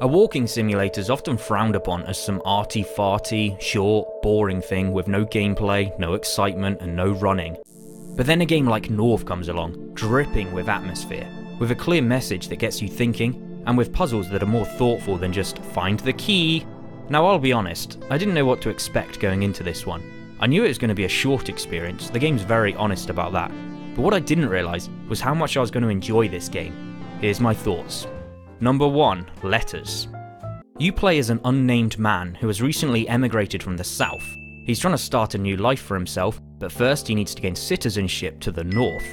A walking simulator is often frowned upon as some arty-farty, short, boring thing with no gameplay, no excitement and no running. But then a game like North comes along, dripping with atmosphere, with a clear message that gets you thinking, and with puzzles that are more thoughtful than just find the key. Now I'll be honest, I didn't know what to expect going into this one. I knew it was going to be a short experience, the game's very honest about that, but what I didn't realise was how much I was going to enjoy this game. Here's my thoughts. Number 1. Letters. You play as an unnamed man who has recently emigrated from the south. He's trying to start a new life for himself, but first he needs to gain citizenship to the north.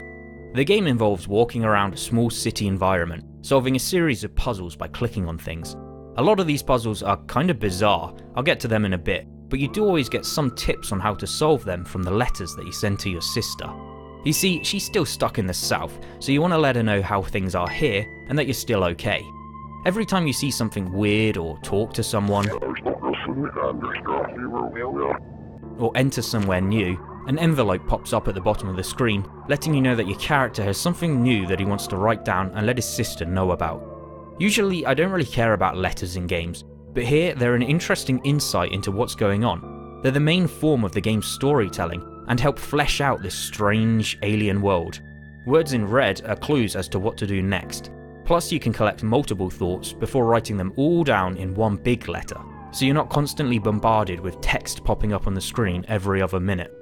The game involves walking around a small city environment, solving a series of puzzles by clicking on things. A lot of these puzzles are kind of bizarre, I'll get to them in a bit, but you do always get some tips on how to solve them from the letters that you send to your sister. You see, she's still stuck in the south, so you want to let her know how things are here and that you're still okay. Every time you see something weird or talk to someone, or enter somewhere new, an envelope pops up at the bottom of the screen, letting you know that your character has something new that he wants to write down and let his sister know about. Usually I don't really care about letters in games, but here they're an interesting insight into what's going on. They're the main form of the game's storytelling, and help flesh out this strange alien world. Words in red are clues as to what to do next. Plus you can collect multiple thoughts before writing them all down in one big letter, so you're not constantly bombarded with text popping up on the screen every other minute.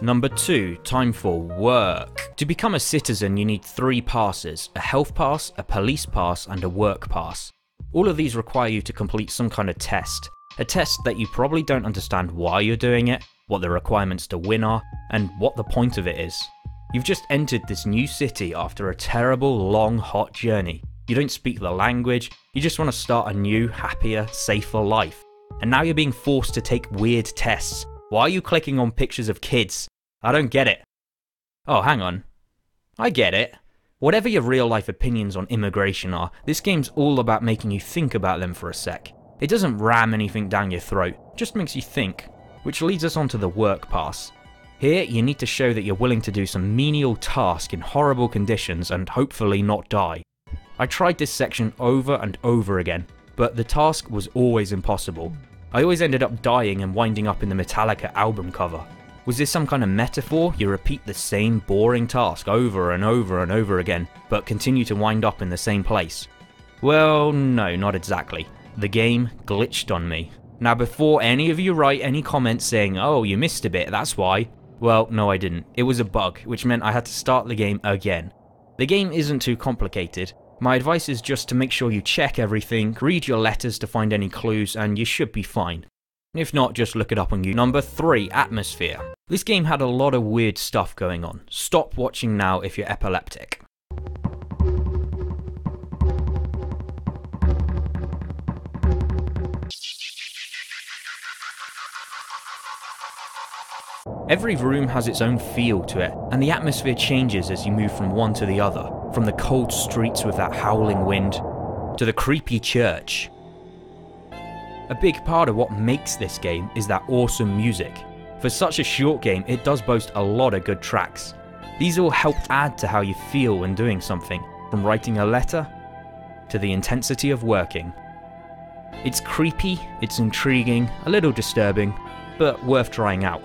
Number 2. Time for work. To become a citizen you need 3 passes, a health pass, a police pass and a work pass. All of these require you to complete some kind of test. A test that you probably don't understand why you're doing it, what the requirements to win are, and what the point of it is. You've just entered this new city after a terrible, long, hot journey. You don't speak the language, you just want to start a new, happier, safer life. And now you're being forced to take weird tests. Why are you clicking on pictures of kids? I don't get it. Oh, hang on. I get it. Whatever your real life opinions on immigration are, this game's all about making you think about them for a sec. It doesn't ram anything down your throat, just makes you think. Which leads us on to the work pass. Here you need to show that you're willing to do some menial task in horrible conditions and hopefully not die. I tried this section over and over again, but the task was always impossible. I always ended up dying and winding up in the Metallica album cover. Was this some kind of metaphor? You repeat the same boring task over and over and over again, but continue to wind up in the same place? Well, no, not exactly. The game glitched on me. Now before any of you write any comments saying, oh you missed a bit, that's why. Well, no I didn't. It was a bug, which meant I had to start the game again. The game isn't too complicated. My advice is just to make sure you check everything, read your letters to find any clues, and you should be fine. If not, just look it up on YouTube. Number 3, atmosphere. This game had a lot of weird stuff going on. Stop watching now if you're epileptic. Every room has its own feel to it, and the atmosphere changes as you move from one to the other, from the cold streets with that howling wind, to the creepy church. A big part of what makes this game is that awesome music. For such a short game, it does boast a lot of good tracks. These all help add to how you feel when doing something, from writing a letter, to the intensity of working. It's creepy, it's intriguing, a little disturbing, but worth trying out.